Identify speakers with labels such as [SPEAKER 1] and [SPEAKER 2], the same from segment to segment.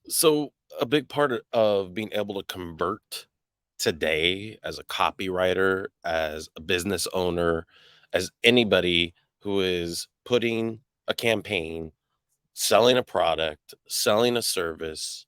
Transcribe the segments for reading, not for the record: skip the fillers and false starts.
[SPEAKER 1] So, a big part of being able to convert today as a copywriter, as a business owner, as anybody who is putting a campaign, selling a product, selling a service,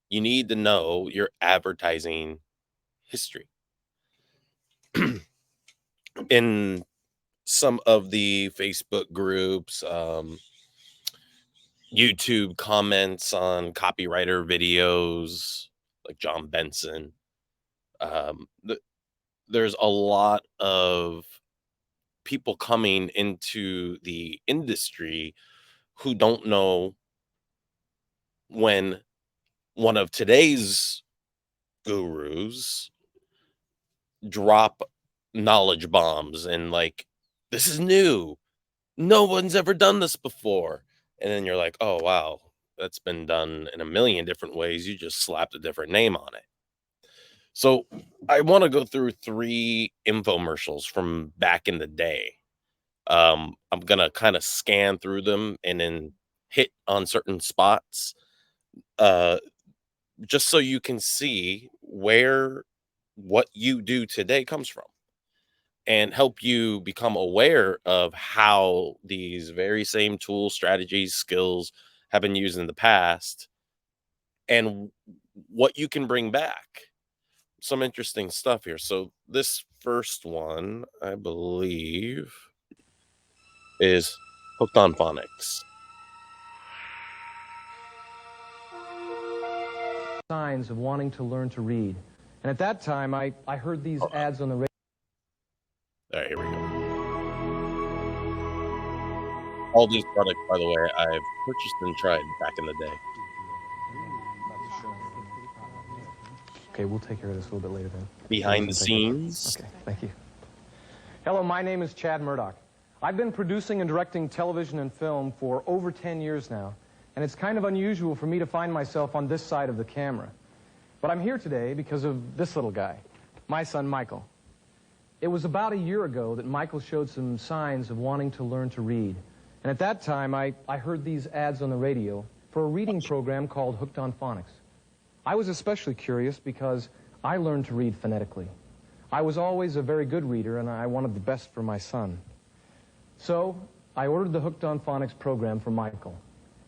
[SPEAKER 1] you need to know your advertising history. In some of the Facebook groups, YouTube comments on copywriter videos like Jon Benson, th there's a lot of people coming into the industry who don't know when one of today's gurus drop knowledge bombs and like, "This is new. No one's ever done this before." And then you're like, "Oh, wow. That's been done in a million different ways. You just slapped a different name on it." So I want to go through 3 infomercials from back in the day. I'm gonna kind of scan through them and then hit on certain spots, uh, just so you can see where what you do today comes from and help you become aware of how these very same tools, strategies, skills have been used in the past and what you can bring back. Some interesting stuff here. So this first one, I believe, is Hooked on Phonics.
[SPEAKER 2] Signs of wanting to learn to read. And at that time, I heard these ads on the radio.
[SPEAKER 1] All right, here we go. All these products, by the way, I've purchased and tried back in the day.
[SPEAKER 2] Okay, we'll take care of this a little bit later then.
[SPEAKER 1] Behind the scenes.
[SPEAKER 2] Okay, thank you. Hello, my name is Chad Murdoch. I've been producing and directing television and film for over 10 years now, and it's kind of unusual for me to find myself on this side of the camera. But I'm here today because of this little guy, my son Michael. It was about a year ago that Michael showed some signs of wanting to learn to read. And at that time, I heard these ads on the radio for a reading program called Hooked on Phonics. I was especially curious because I learned to read phonetically. I was always a very good reader, and I wanted the best for my son. So I ordered the Hooked on Phonics program for Michael.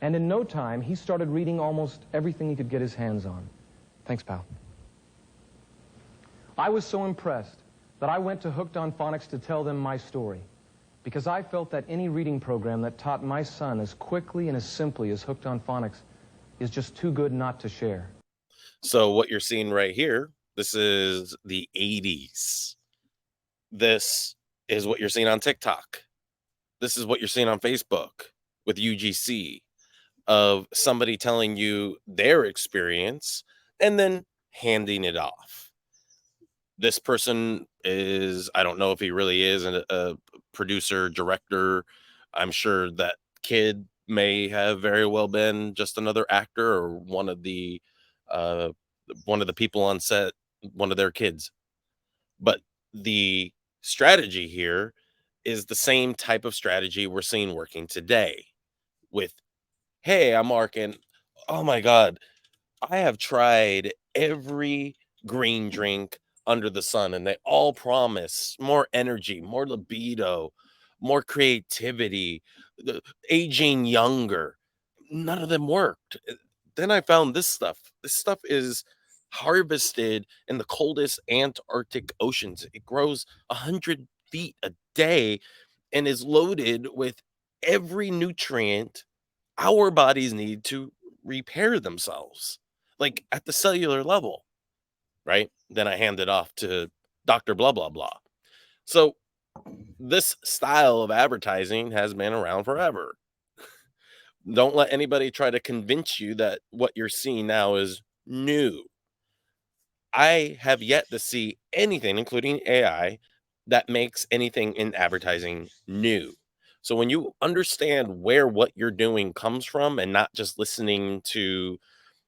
[SPEAKER 2] And in no time, he started reading almost everything he could get his hands on. Thanks, pal. I was so impressed that I went to Hooked on Phonics to tell them my story, because I felt that any reading program that taught my son as quickly and as simply as Hooked on Phonics is just too good not to share.
[SPEAKER 1] So what you're seeing right here, this is the 80s. This is what you're seeing on TikTok. This is what you're seeing on Facebook with UGC, of somebody telling you their experience and then handing it off. This person is, I don't know if he really is a producer, director. I'm sure that kid may have very well been just another actor or uh, one of the people on set, one of their kids. But the strategy here is the same type of strategy we're seeing working today with, "Hey, I'm Mark, and oh my God, I have tried every green drink under the sun, and they all promise more energy, more libido, more creativity, aging younger. None of them worked." Then I found this stuff. This stuff is harvested in the coldest Antarctic oceans. It grows 100 feet a day and is loaded with every nutrient our bodies need to repair themselves, like at the cellular level, right? Then I hand it off to Dr. Blah, blah, blah. So this style of advertising has been around forever. Don't let anybody try to convince you that what you're seeing now is new. I have yet to see anything, including AI, that makes anything in advertising new. So when you understand where what you're doing comes from and not just listening to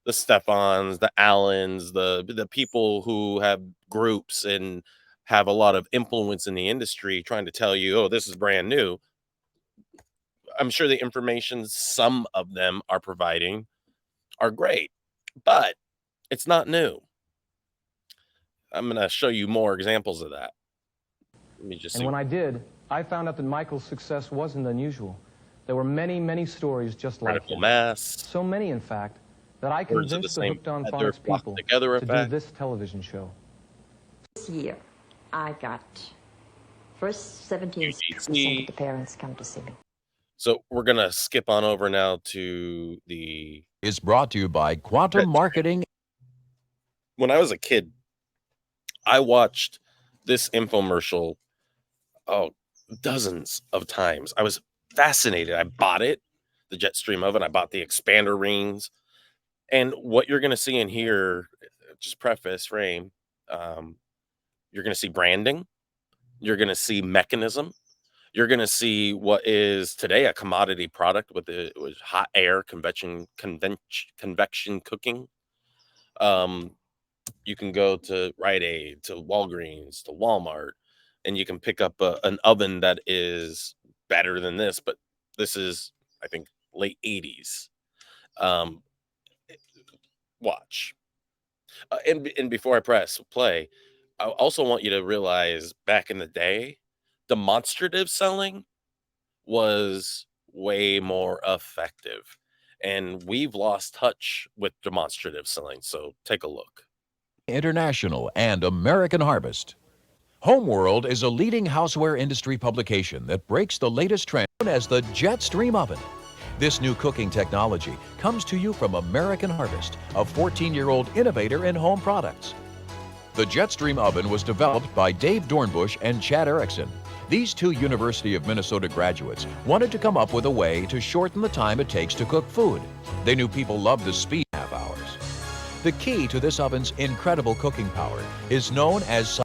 [SPEAKER 1] the Stefans, the Allens, the people who have groups and have a lot of influence in the industry trying to tell you, "Oh, this is brand new." I'm sure the information some of them are providing are great. but it's not new. I'm going to show you more examples of that. Let me just see.
[SPEAKER 2] And when I did, I found out that Michael's success wasn't unusual. There were many, many stories just like
[SPEAKER 1] Critical
[SPEAKER 2] him.
[SPEAKER 1] mass.
[SPEAKER 2] So many, in fact, that I
[SPEAKER 1] Words of
[SPEAKER 2] convinced
[SPEAKER 1] the
[SPEAKER 2] the
[SPEAKER 1] same
[SPEAKER 2] Hooked On
[SPEAKER 1] feather
[SPEAKER 2] Phonics
[SPEAKER 1] flock
[SPEAKER 2] people
[SPEAKER 1] together
[SPEAKER 2] to do
[SPEAKER 1] effect.
[SPEAKER 2] this television show.
[SPEAKER 3] This year, I got first 17% of the parents come to see me.
[SPEAKER 1] So we're going to skip on over now to the...
[SPEAKER 4] Is brought to you by Quantum Marketing.
[SPEAKER 1] When I was a kid, I watched this infomercial dozens of times. I was fascinated. I bought it, the Jetstream oven. I bought the expander rings. And what you're going to see in here, just preface, frame, you're going to see branding. You're going to see mechanism. You're going to see what is today a commodity product with hot air convection cooking. You can go to Rite Aid, to Walgreens, to Walmart, and you can pick up an oven that is better than this, but this is, I think, late 80s. Watch. And before I press play, I also want you to realize back in the day, demonstrative selling was way more effective. And we've lost touch with demonstrative selling. So take a look.
[SPEAKER 4] International and American Harvest. Homeworld is a leading houseware industry publication that breaks the latest trend known as the Jetstream oven. This new cooking technology comes to you from American Harvest, a 14-year-old innovator in home products. The Jetstream oven was developed by Dave Dornbush and Chad Erickson. These two University of Minnesota graduates wanted to come up with a way to shorten the time it takes to cook food. They knew people loved the speed half hours. The key to this oven's incredible cooking power is known as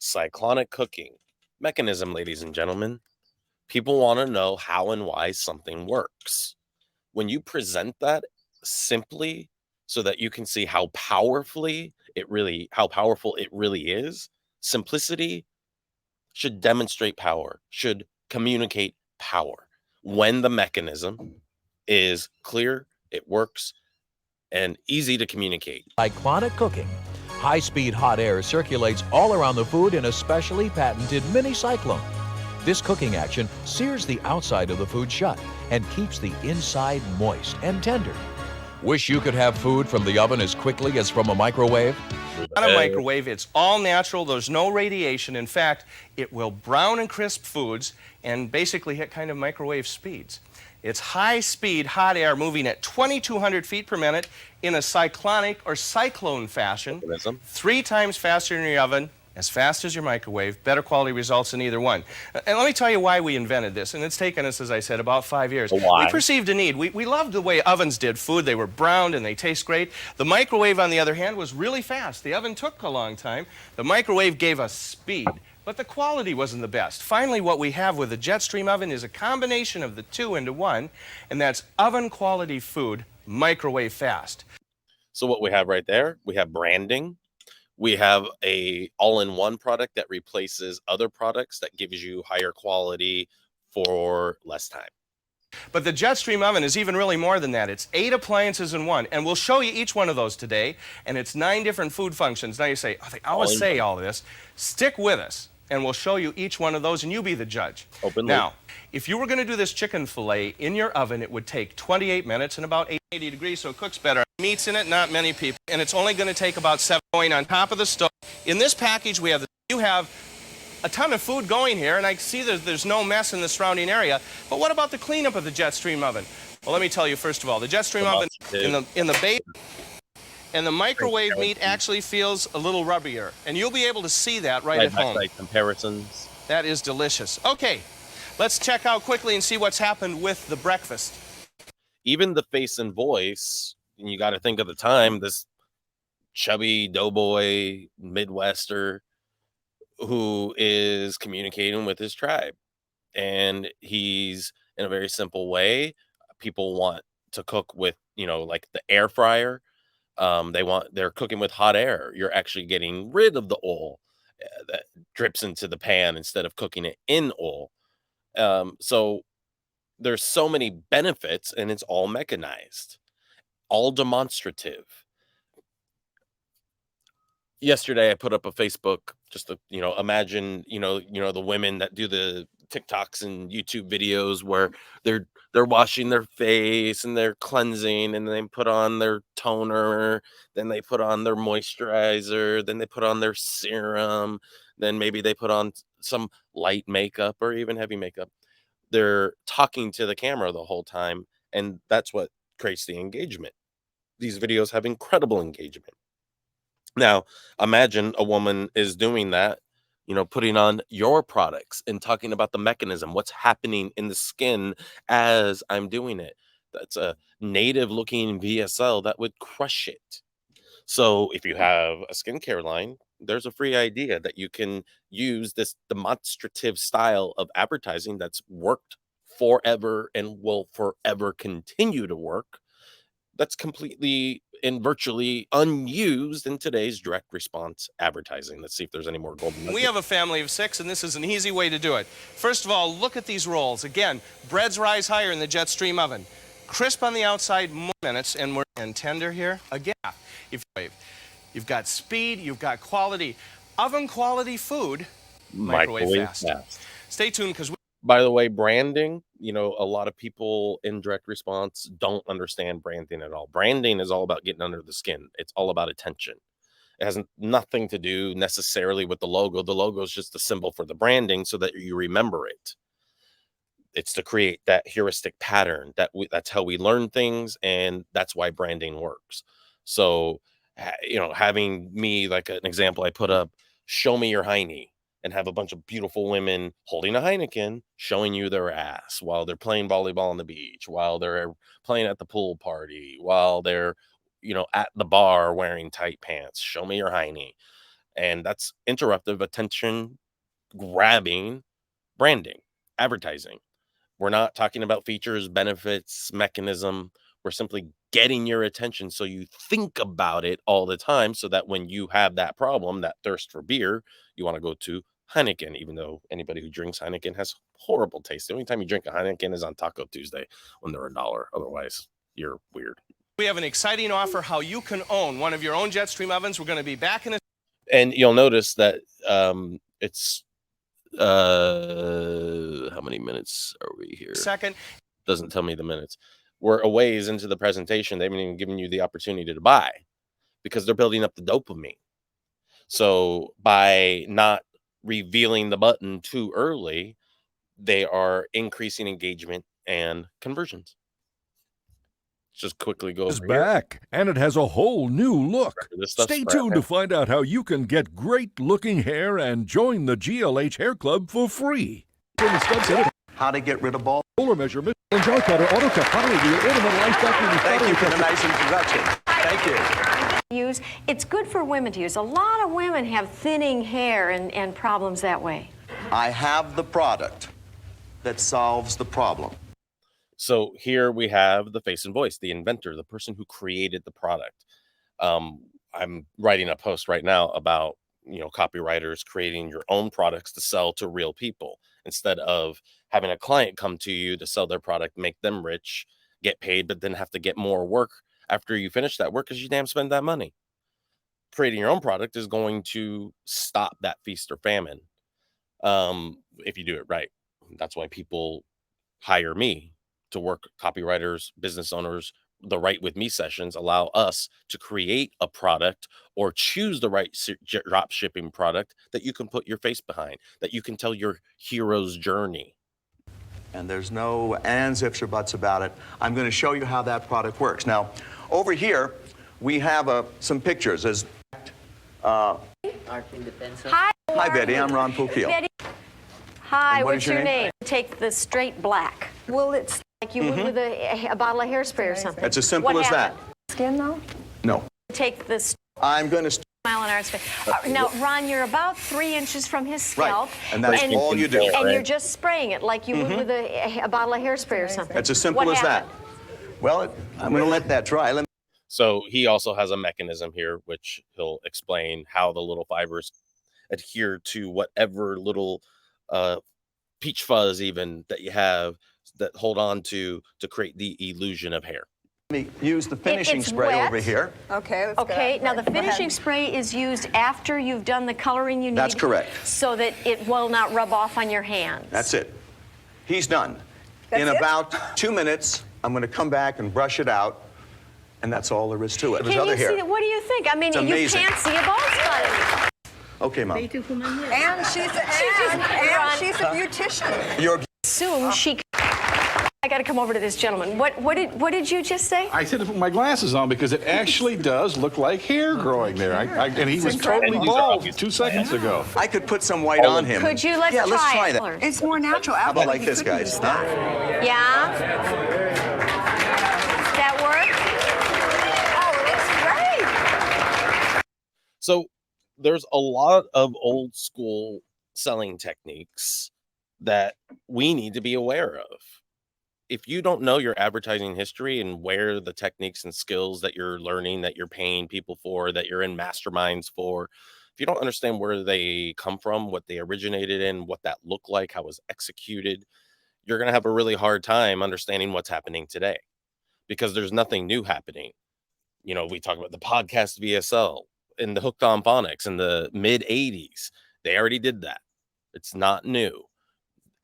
[SPEAKER 1] cyclonic cooking mechanism, ladies and gentlemen. People want to know how and why something works. When you present that simply so that you can see how powerful it really is, simplicity should demonstrate power, should communicate power. When the mechanism is clear, it works, and easy to communicate.
[SPEAKER 4] cyclonic cooking. High-speed hot air circulates all around the food in a specially patented mini cyclone. This cooking action sears the outside of the food shut and keeps the inside moist and tender. Wish you could have food from the oven as quickly as from a microwave?
[SPEAKER 5] Not a microwave, it's all natural, there's no radiation. In fact, it will brown and crisp foods and basically hit kind of microwave speeds. It's high-speed hot air moving at 2,200 feet per minute in a cyclonic or cyclone fashion, 3 times faster in your oven, as fast as your microwave, better quality results in either one. And let me tell you why we invented this, and it's taken us, as I said, about 5 years.
[SPEAKER 1] Why?
[SPEAKER 5] We perceived a need. We loved the way ovens did food. They were browned and they taste great. The microwave, on the other hand, was really fast. The oven took a long time. The microwave gave us speed, but the quality wasn't the best. Finally, what we have with the Jetstream oven is a combination of the two into one, and that's oven quality food, microwave fast.
[SPEAKER 1] So what we have right there, we have branding. We have a all-in-one product that replaces other products that gives you higher quality for less time.
[SPEAKER 5] But the Jetstream oven is even really more than that. It's 8 appliances in one, and we'll show you each one of those today, and it's 9 different food functions. Now you say, oh, they always say all this. Stick with us, and we'll show you each one of those, and you be the judge. Now, if you were going to do this chicken fillet in your oven, it would take 28 minutes and about 80 degrees, so it cooks better. Meat's in it, not many people, and it's only going to take about 7 going on top of the stove. In this package, we have you have a ton of food going here, and I see there's no mess in the surrounding area. But what about the cleanup of the Jetstream oven? Well, let me tell you first of all, the Jetstream oven in the base and the microwave meat actually feels a little rubbier, and you'll be able to see that right at home.
[SPEAKER 1] Comparisons.
[SPEAKER 5] That is delicious. Okay, let's check out quickly and see what's happened with the breakfast.
[SPEAKER 1] Even the face and voice, and you got to think of the time, this chubby doughboy Midwester who is communicating with his tribe, and he's in a very simple way. People want to cook with, like the air fryer. They're cooking with hot air. You're actually getting rid of the oil that drips into the pan instead of cooking it in oil. So there's so many benefits, and it's all mechanized. all demonstrative. Yesterday I put up a Facebook, just to, imagine, the women that do the TikToks and YouTube videos where they're washing their face and they're cleansing, and then they put on their toner, then they put on their moisturizer, then they put on their serum, then maybe they put on some light makeup or even heavy makeup. They're talking to the camera the whole time, and that's what creates the engagement. These videos have incredible engagement. Now, imagine a woman is doing that, putting on your products and talking about the mechanism, what's happening in the skin as I'm doing it. That's a native looking VSL that would crush it. So if you have a skincare line, there's a free idea that you can use this demonstrative style of advertising that's worked forever and will forever continue to work. That's completely and virtually unused in today's direct response advertising. Let's see if there's any more golden nuggets.
[SPEAKER 5] We have a family of 6, and this is an easy way to do it. First of all, look at these rolls. Again, breads rise higher in the Jetstream oven. Crisp on the outside, more minutes, and we're tender here. Again, you've got speed, you've got quality. Oven quality food, microwave fast. Stay tuned, because
[SPEAKER 1] by the way, branding, a lot of people in direct response don't understand branding at all. Branding is all about getting under the skin. It's all about attention. It has nothing to do necessarily with the logo. The logo is just a symbol for the branding so that you remember it. It's to create that heuristic pattern. That's how we learn things, and that's why branding works. So, having me, like an example I put up, show me your hiney, and have a bunch of beautiful women holding a Heineken, showing you their ass while they're playing volleyball on the beach, while they're playing at the pool party, while they're, at the bar wearing tight pants. Show me your hiney. And that's interruptive, attention grabbing branding, advertising. We're not talking about features, benefits, mechanism. We're simply getting your attention so you think about it all the time, so that when you have that problem, that thirst for beer, you want to go to Heineken, even though anybody who drinks Heineken has horrible taste. The only time you drink a Heineken is on Taco Tuesday when they're $1. Otherwise, you're weird.
[SPEAKER 5] We have an exciting offer how you can own one of your own Jetstream ovens. We're going to be back in a...
[SPEAKER 1] And you'll notice that it's how many minutes are we here?
[SPEAKER 5] Second.
[SPEAKER 1] Doesn't tell me the minutes. We're a ways into the presentation. They haven't even given you the opportunity to buy, because they're building up the dopamine. So by not revealing the button too early, they are increasing engagement and conversions. Just quickly go over
[SPEAKER 6] back, and it has a whole new look. Stay tuned to find out how you can get great-looking hair and join the GLH Hair Club for free.
[SPEAKER 7] How to get rid of bald.
[SPEAKER 6] Roller measurement, and jar cutter, auto cut, pottery wheel, ornament, life factory.
[SPEAKER 7] Thank you for the nice introduction. Thank you.
[SPEAKER 3] It's good for women to use. A lot of women have thinning hair and problems that way.
[SPEAKER 7] I have the product that solves the problem.
[SPEAKER 1] So here we have the face and voice, the inventor, the person who created the product. I'm writing a post right now about, copywriters creating your own products to sell to real people, instead of having a client come to you to sell their product, make them rich, get paid, but then have to get more work after you finish that work because you damn spend that money. Creating your own product is going to stop that feast or famine if you do it right. That's why people hire me to work. Copywriters, business owners, the Right With Me sessions allow us to create a product or choose the right drop shipping product that you can put your face behind, that you can tell your hero's journey.
[SPEAKER 7] And there's no ands, ifs, or buts about it. I'm going to show you how that product works. Now, over here, we have some pictures.
[SPEAKER 3] Hi.
[SPEAKER 7] Hi, Betty. I'm Ron Poukil.
[SPEAKER 3] Betty. Hi,
[SPEAKER 7] what
[SPEAKER 3] what's
[SPEAKER 7] is your
[SPEAKER 3] your
[SPEAKER 7] name?
[SPEAKER 3] name? Take the straight black. Well, it's like you would with a bottle of hairspray or something.
[SPEAKER 7] It's as simple as that.
[SPEAKER 3] Skin, though?
[SPEAKER 7] No.
[SPEAKER 3] Take the
[SPEAKER 7] I'm going to...
[SPEAKER 3] smile on our face. Now, Ron, you're about 3 inches from his scalp.
[SPEAKER 7] Right. And that's all you do.
[SPEAKER 3] And you're just spraying it like you would with a bottle of hairspray or something.
[SPEAKER 7] It's as simple as that. Well, I'm going to let that dry.
[SPEAKER 1] So he also has a mechanism here, which he'll explain how the little fibers adhere to whatever little peach fuzz even that you have that hold on to create the illusion of hair.
[SPEAKER 7] Let me use the finishing
[SPEAKER 8] It's
[SPEAKER 7] spray
[SPEAKER 8] wet.
[SPEAKER 7] over here.
[SPEAKER 9] Okay, let's go.
[SPEAKER 8] Okay, now the
[SPEAKER 9] Go ahead.
[SPEAKER 8] finishing spray is used after you've done the coloring you need.
[SPEAKER 7] That's correct.
[SPEAKER 8] So that it will not rub off on your hands.
[SPEAKER 7] That's it. He's done.
[SPEAKER 9] That's
[SPEAKER 7] In
[SPEAKER 9] it?
[SPEAKER 7] about 2 minutes, I'm going to come back and brush it out, and that's all there is to it. There's
[SPEAKER 8] Can
[SPEAKER 7] other
[SPEAKER 8] you see
[SPEAKER 7] hair.
[SPEAKER 8] that? What do you think? I mean,
[SPEAKER 7] It's
[SPEAKER 8] you
[SPEAKER 7] amazing.
[SPEAKER 8] can't see a bald spot.
[SPEAKER 7] Okay, Mom.
[SPEAKER 9] And she's a beautician.
[SPEAKER 7] You're
[SPEAKER 8] Soon she. I got to come over to this gentleman. What did you just say?
[SPEAKER 10] I said to put my glasses on because it actually does look like hair growing there. And he was totally bald 2 seconds ago.
[SPEAKER 7] I could put some white on him.
[SPEAKER 8] Could you? Let's
[SPEAKER 7] yeah,
[SPEAKER 8] try
[SPEAKER 7] let's try
[SPEAKER 8] it.
[SPEAKER 7] that.
[SPEAKER 9] It's more natural.
[SPEAKER 7] How about like this, guys? Huh?
[SPEAKER 8] Yeah. That work?
[SPEAKER 9] Oh, it looks great.
[SPEAKER 1] So there's a lot of old school selling techniques that we need to be aware of. If you don't know your advertising history and where the techniques and skills that you're learning, that you're paying people for, that you're in masterminds for, if you don't understand where they come from, what they originated in, what that looked like, how it was executed, you're going to have a really hard time understanding what's happening today because there's nothing new happening. You know, we talk about the Podcast VSL and the Hooked On Phonics in the mid 80s. They already did that. It's not new.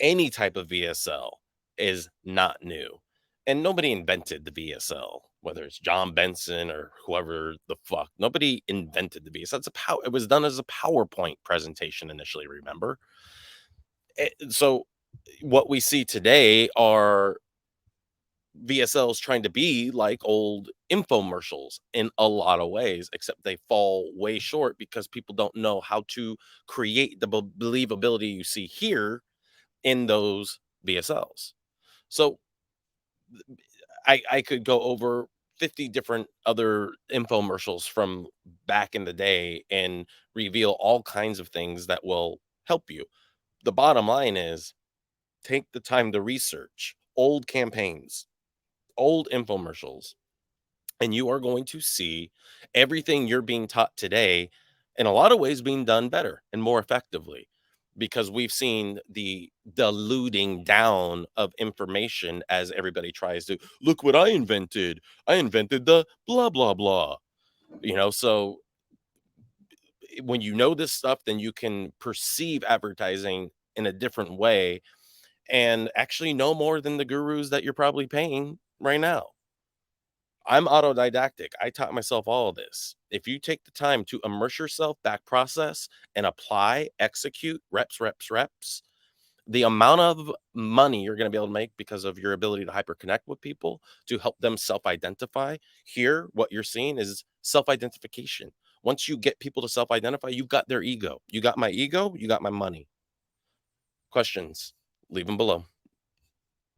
[SPEAKER 1] Any type of VSL is not new. And nobody invented the VSL, whether it's Jon Benson or whoever the fuck. Nobody invented the VSL. It was done as a PowerPoint presentation initially, remember? So what we see today are VSLs trying to be like old infomercials in a lot of ways, except they fall way short because people don't know how to create the believability you see here in those VSLs. So I could go over 50 different other infomercials from back in the day and reveal all kinds of things that will help you. The bottom line is take the time to research old campaigns, old infomercials, and you are going to see everything you're being taught today in a lot of ways being done better and more effectively. Because we've seen the diluting down of information as everybody tries to look what I invented. I invented the blah, blah, blah. You know, so when you know this stuff, then you can perceive advertising in a different way and actually know more than the gurus that you're probably paying right now. I'm autodidactic. I taught myself all of this. If you take the time to immerse yourself, back process, and apply, execute, reps, the amount of money you're going to be able to make because of your ability to hyperconnect with people, to help them self-identify. Here, what you're seeing is self-identification. Once you get people to self-identify, you've got their ego. You got my ego, you got my money. Questions? Leave them below.